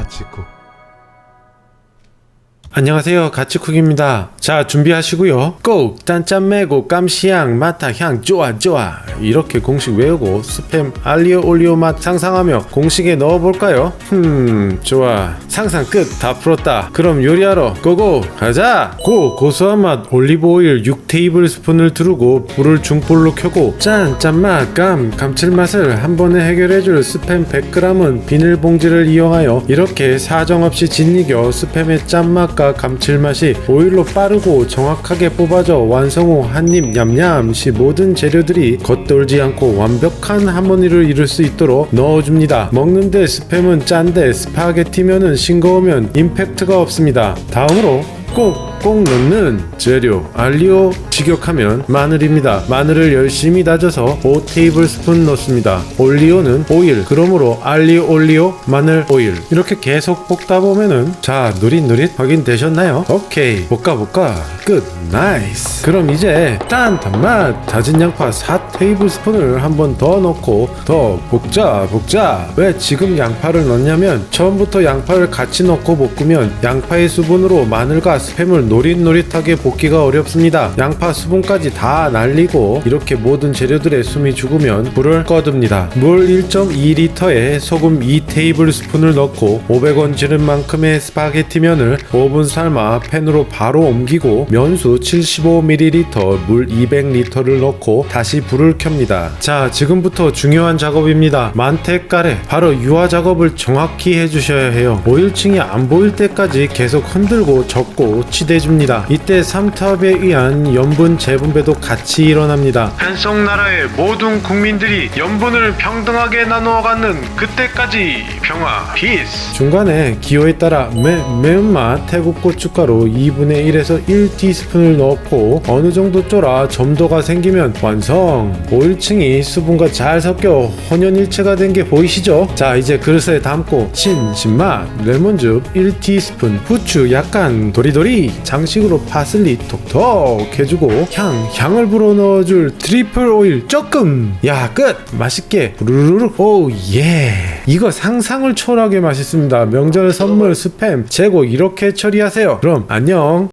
가치쿡. 안녕하세요, 가치쿡입니다. 자, 준비하시고요. 꼭 짠짠 매고 깜시향 마타 향 좋아 이렇게 공식 외우고 스팸 알리오 올리오 맛 상상하며 공식에 넣어볼까요? 좋아. 상상 끝. 다 풀었다. 그럼 요리하러 고고 가자. 고소한 맛 올리브오일 6테이블스푼을 두르고 불을 중불로 켜고 짠맛 감칠맛을 한 번에 해결해줄 스팸 100g은 비닐봉지를 이용하여 이렇게 사정없이 짓이겨 스팸의 짠맛과 감칠맛이 오일로 빠르고 정확하게 뽑아져 완성 후 한입 냠냠 시 모든 재료들이 겉돌지 않고 완벽한 하모니를 이룰 수 있도록 넣어줍니다. 먹는데 스팸은 짠데 스파게티면은 싱거우면 임팩트가 없습니다. 다음으로 꼭 넣는 재료 알리오 직역하면 마늘입니다. 마늘을 열심히 다져서 5테이블스푼 넣습니다. 올리오는 오일, 그러므로 알리오 올리오 마늘 오일 이렇게 계속 볶다 보면은 자 누릿 확인되셨나요? 오케이 볶아 끝. 나이스. 그럼 이제 짠맛 다진 양파 4테이블스푼을 한 번 더 넣고 더 볶자. 왜 지금 양파를 넣냐면 처음부터 양파를 같이 넣고 볶으면 양파의 수분으로 마늘과 스팸을 노릿노릿하게 볶기가 어렵습니다. 양파 수분까지 다 날리고 이렇게 모든 재료들의 숨이 죽으면 불을 꺼둡니다. 물 1.2리터에 소금 2테이블스푼을 넣고 500원 지른 만큼의 스파게티면을 5분 삶아 팬으로 바로 옮기고 면수 75ml, 물 200리터를 넣고 다시 불을 켭니다. 자, 지금부터 중요한 작업입니다. 만테카레, 바로 유화 작업을 정확히 해주셔야 해요. 오일층이 안 보일 때까지 계속 흔들고 접고 치대줍니다. 이때 삼투압에 의한 염분 재분배도 같이 일어납니다. 한속 나라의 모든 국민들이 염분을 평등하게 나누어 갖는 그때까지 평화, 피스. 중간에 기호에 따라 매운맛 태국 고춧가루 2분의 1에서 1티스푼을 넣고 어느 정도 쫄아 점도가 생기면 완성. 오일층이 수분과 잘 섞여 혼연일체가 된 게 보이시죠? 자, 이제 그릇에 담고 신맛 레몬즙 1티스푼, 후추 약간 도리도리, 장식으로 파슬리 톡톡 해주고 향을 불어넣어줄 트리플 오일 조금. 야, 끝. 맛있게 부르르르. 오 예. 이거 상상을 초월하게 맛있습니다. 명절 선물 스팸 재고 이렇게 처리하세요. 그럼 안녕.